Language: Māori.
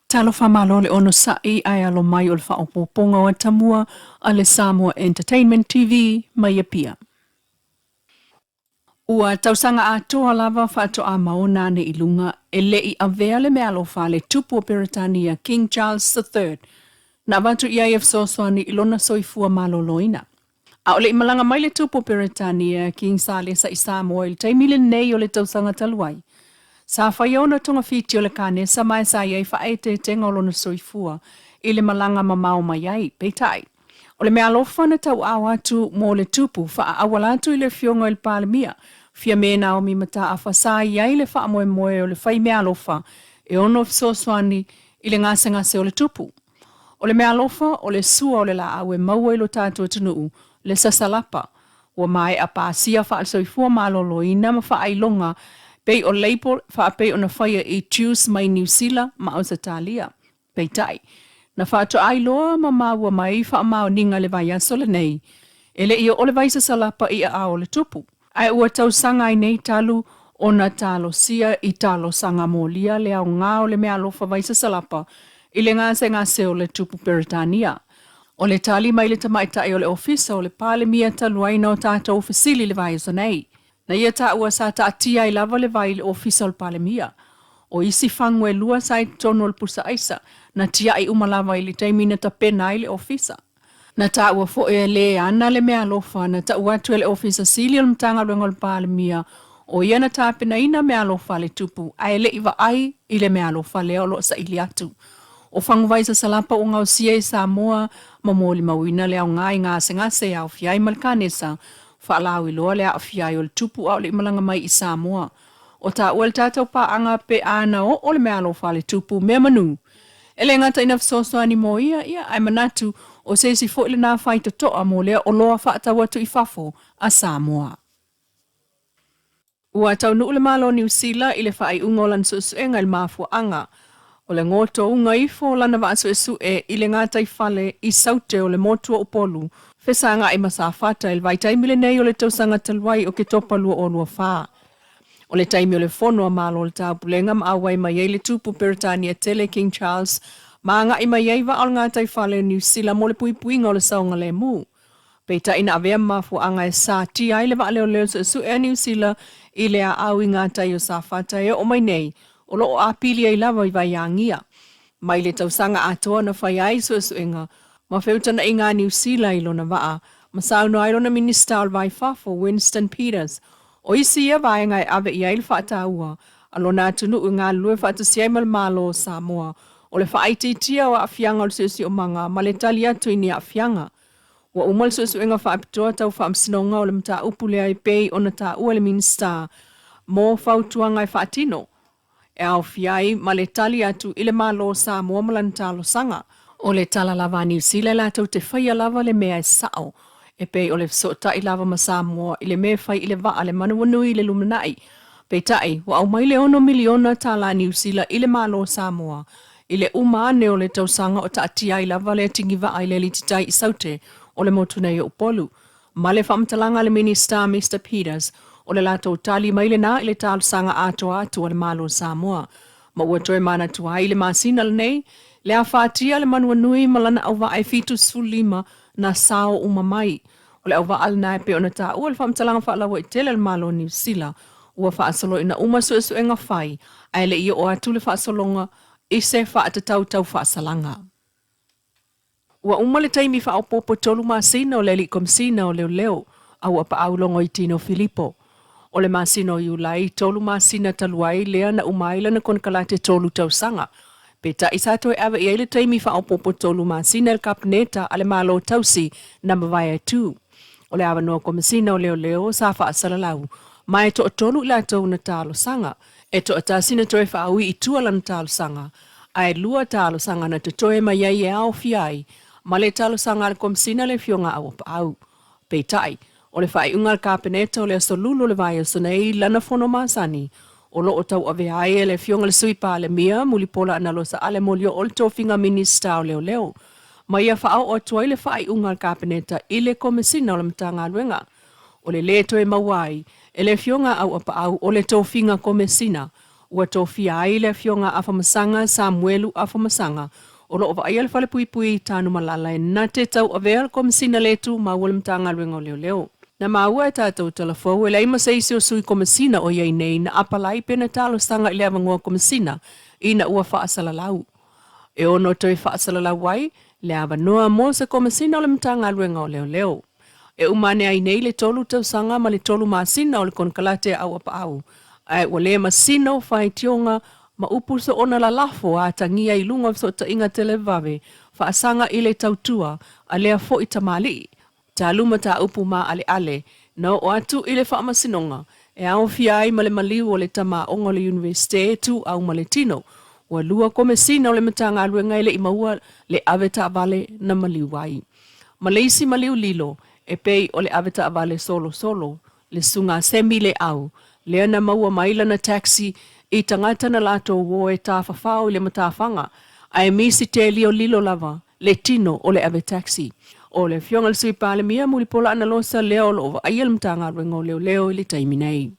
Talo whamalo le ono sai ai alo mai o le whaopoponga o Atamua a le Samoa Entertainment TV mai pia. Ua tausanga atoa lava whaato a maona ne ilunga e lei a vea le mea lo le tupu o Peritania King Charles III na watu ia soaswani ilona soifua maloloina. A ole imalanga mai le tupu o Peritania King Charles sa Samoa il taimile nei o le tausanga taluai. Sa whaiona tonga fiti o le kane sa mai sa iei whaete tenga o lona soifua i le malanga mamau mai ai, peitai. O le mea lofa na tau awatu mo le tupu wha awalatu i le fionga il palemia, fia mena o mi mata a whasa iei le wha moe moe o le whai mea lofa e ono fisoswani i le ngase o le tupu. O le mea lofa o le sua o le la awe maua i lo tātua tunuu, le sasalapa, ua mai a pāsia wha al soifua malolo i nama wha ailonga pei o label wha pei o na whaia i Tues mai New Zealand ma o Italia. Pei tai. Na wha ato ailoa ma maua mai wha mao ninga le vai asole nei. Ele i o le vai sa salapa i a o le tupu. Ai ua tau sanga i nei talu o na talo sia i talo sanga molia le au ngā o le mea lofa vai sa salapa i le ngase o le tupu Peritania. O le tali mai le tamaitai o le ofisa o le pale mia taluaina o tata ofisili le vai sa nei. Na ia ta ua sa ta atia i lava le vai le official palemia. O isi fangu e lua sa i tono le pusa aisa, na tia i umalava i li taimina ta pena i le ofisa. Na ta ua fo e le ana le mea lofa, na ta ua tu e le ofisa sili o mtanga luenga le palemia, o ia na ta pena ina mea lofa le tupu, a ele iwa ai i le mea lofa leo lo sa ili atu. O fangu vai sa salapa o ngau sia i Samoa, mamoli mawina leo ngai ngase au fiai malkanesa, whaalau i loa lea awhiai o le tupu au le imalanga mai i Samoa. O ta ua le tātou paanga pe ana o le mea lofa le tupu mea manu. Ele ngata ina fisosoani mo ia ai manatu o sesi fo ile nā whai toa mo lea o loa whaatau atu i fafo a Samoa. Ua tau nuu le malo New Zealand i le whai ungolan suenga il mafua anga. O le ngoto unga ifo lana wa asu i le ngata i fale i saute o le motua upolu. Fesanga i masafata il vai taimile nei o le tausanga taluai o ke topa lua o lua whaa. O le taimi o le fono a malo le tāpulenga ma awai mai ei le tupu Peritania tele King Charles ma nga i mai ei wa al ngātai whale New Zealand mo le puipuinga o le saunga le mu. Peita ina avea mafu anga e sa ti ai le wa leo su e New Zealand i le a au i ngātai o safata e o mai nei o lo o apili ai lava i vai angia. Mai le tausanga atoa na whai ai suenga ma feutana i ngā New Zealand i lona waa, ma sauna i lona minista o vai fafo Winston Peters, o isi ia vai ngai ave i aile whaataua, a lona atunu u ngā lue whaatusiai malo o Samoa, o le whaititia o awhianga o susi o manga, ma le tali atu i ni awhianga. Wa umal susu inga whaapitoa tau whaamsinonga o le mta upulea i pei o na ta ua le minista, mo whautua ngai whaatino. E au fiai ma le tali atu i le malo o Samoa malantalo sanga, o le tala lava New Zealand la tau te whaia lava le mea e sao. E pei o le sota i lava ma Samoa i le mea whai i le waa le manuanui i le lumanai. Pei tai, wa au mai le 1 miliona tala New Zealand i le malo Samoa. I le umane o le tausanga o taatia i lava le tingi waa i le lititai i saute o le motunei o upolu. Ma le whamtalanga le minister Mr. Peters o le lato tali mai le na i le talsanga atoa atu o le malo Samoa. Ma ua toe mana tua i le masina le nei, le a whaatia le manua nui malana au wa ai fitu sulima na sao umamai. O le au wa alna e pe o na ta ua le whamtalanga whaalawa i tele le malo New Zealand. Ua whaasolo ina uma suenga whai, ai le ia o atu le whaasolonga i se whaatatau whaasalanga. Ua uma le taimi whaapopo tolu masina o le li komsina o leo, au apa au longo i Tino Filippo. O le masina o iulai tolu masina taluai lea na umaila na konkalate tolu tausanga. Peta isato e awa i ele taimi whaopopo tolu masina el kapneta ale malo tausi na mawaya tu. O le awa noa komisina o leo sa whaasalalau. Mai to o tolu ila tau na talo sanga. E to atasina toe whaawi i tuala na talo sanga. Ai lua talo sanga na te toe mai ai e au fiai. Ma le talo sanga al komisina le fionga au pa au. Petai. O le whai ungal kapneta o le asolulu le vai asanei lana fono masani. O lo o tau ave ai le fionga le suipa le mia muli pola analosa ale molio o le tofinga minista o leo. Ma ia whaau o tuai le whai ungal kapneta i le komisina o le mtanga luenga. O le leto e mawai, e le fionga au apa au o le tofinga komisina. ua tofia ai le fionga afamasanga Samuelu afamasanga o loo va ai le fale pui pui tanu malala e na te tau avea le komisina letu ma ua le mtanga luenga o leo leo. Na maua e tātou telefou e leima seisi o sui komisina o iei nei na apalai pena talo stanga i le avangoa komisina ina ua whaasalalau. E ono toi whaasalalau wai le avanoa mo se komisina o le mtanga luenga o leo leo. E umane ai nei le tolu tau sanga ma le tolu masina o le konkalate au apa au. Ai ua le masina o whai tionga ma upu so ona la lafo a tangia i lunga so ta inga televave whaasanga i le tautua a lea fo i tamali. Ta luma ta upu ma ale ale na o atu i le whaamasinonga e au fiai ma le maliu o le tama onga le universite tu au ma le tino. Ua lua komisina o le matanga aluenga ile i maua le aveta vale na maliu wai. Maleisi maliu lilo e pei o le aveta avale solo solo, le sunga semi le au, lea na maua maila na taxi i tangata na lato wo e ta fafao le matafanga, ai misi te lio lilo lava, le tino o le ave taxi. O le fionga le sui pale mia muli pola ana losa leo lo ova aiel mtanga rengo leo leo ili taiminei.